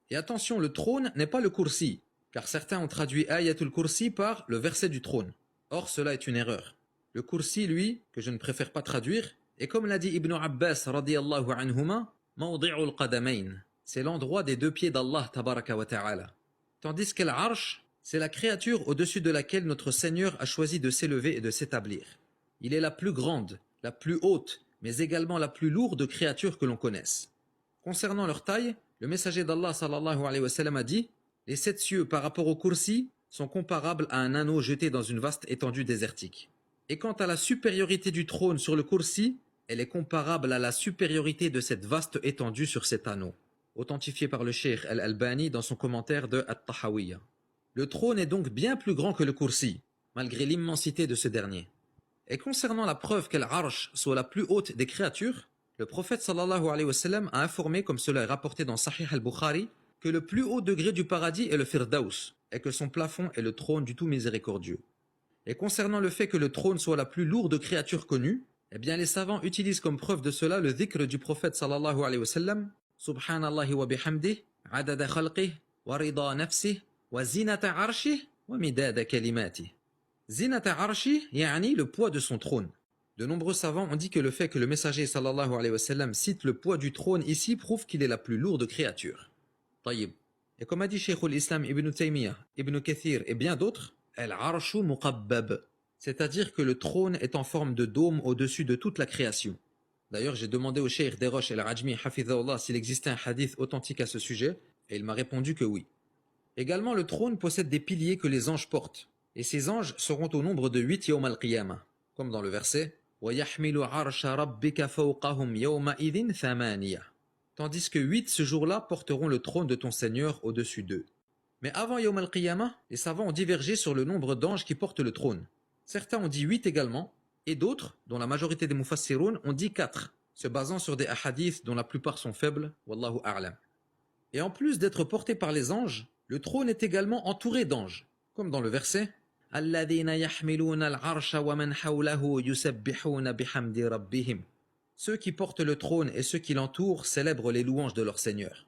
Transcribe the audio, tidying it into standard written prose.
Et attention, le trône n'est pas le kursi, car certains ont traduit ayatul kursi par le verset du trône. Or, cela est une erreur. Le kursi, lui, que je ne préfère pas traduire, est comme l'a dit Ibn Abbas radiyallahu anhuma, mawdi'ul qadamayn. C'est l'endroit des deux pieds d'Allah tabaraka wa ta'ala. Tandis que l'arsh, c'est la créature au-dessus de laquelle notre Seigneur a choisi de s'élever et de s'établir. Il est la plus grande, la plus haute, mais également la plus lourde créature que l'on connaisse. Concernant leur taille, le messager d'Allah sallallahu alayhi wa sallam a dit « Les 7 cieux par rapport au kursi sont comparables à un anneau jeté dans une vaste étendue désertique. Et quant à la supériorité du trône sur le kursi, elle est comparable à la supériorité de cette vaste étendue sur cet anneau. » Authentifié par le Cheikh Al-Albani dans son commentaire de At-Tahawiyya. Le trône est donc bien plus grand que le kursi, malgré l'immensité de ce dernier. Et concernant la preuve que l'arsh soit la plus haute des créatures, le prophète sallallahu alayhi wa sallam a informé, comme cela est rapporté dans Sahih al-Bukhari, que le plus haut degré du paradis est le Firdaus, et que son plafond est le trône du tout miséricordieux. Et concernant le fait que le trône soit la plus lourde créature connue, eh bien les savants utilisent comme preuve de cela le dhikr du prophète sallallahu alayhi wa sallam, Subhanallahi wa bihamdih, adada khalqih, wa rida nafsih, wa zinata arshih, wa midada kalimatih. Zinata arshih, ya'ni le poids de son trône. De nombreux savants ont dit que le fait que le messager sallallahu alayhi wa sallam cite le poids du trône ici prouve qu'il est la plus lourde créature. Tayyib. Et comme a dit Shaykhul Islam Ibn Taymiyyah, Ibn Kathir et bien d'autres, al-arshu muqabbab, c'est-à-dire que le trône est en forme de dôme au-dessus de toute la création. D'ailleurs, j'ai demandé au Cheikh Desroches el-Rajmi Hafidhahullah s'il existait un hadith authentique à ce sujet, et il m'a répondu que oui. Également, le trône possède des piliers que les anges portent, et ces anges seront au nombre de 8 yawm al-qiyamah, comme dans le verset وَيَحْمِلُ عَرْشَ رَبِّكَ فَوْقَهُمْ يَوْمَئِذٍ ثَمَانِيَةٌ. Tandis que 8 ce jour-là porteront le trône de ton Seigneur au-dessus d'eux. Mais avant yawm al-qiyamah, les savants ont divergé sur le nombre d'anges qui portent le trône. Certains ont dit 8 également, et d'autres, dont la majorité des mufassiroun, ont dit 4, se basant sur des hadiths dont la plupart sont faibles, wallahu a'lam. Et en plus d'être porté par les anges, le trône est également entouré d'anges, comme dans le verset « Alladhina yahmiluna al-arsha wa man hawlahu yusabbihuna bihamdi rabbihim » Ceux qui portent le trône et ceux qui l'entourent célèbrent les louanges de leur Seigneur.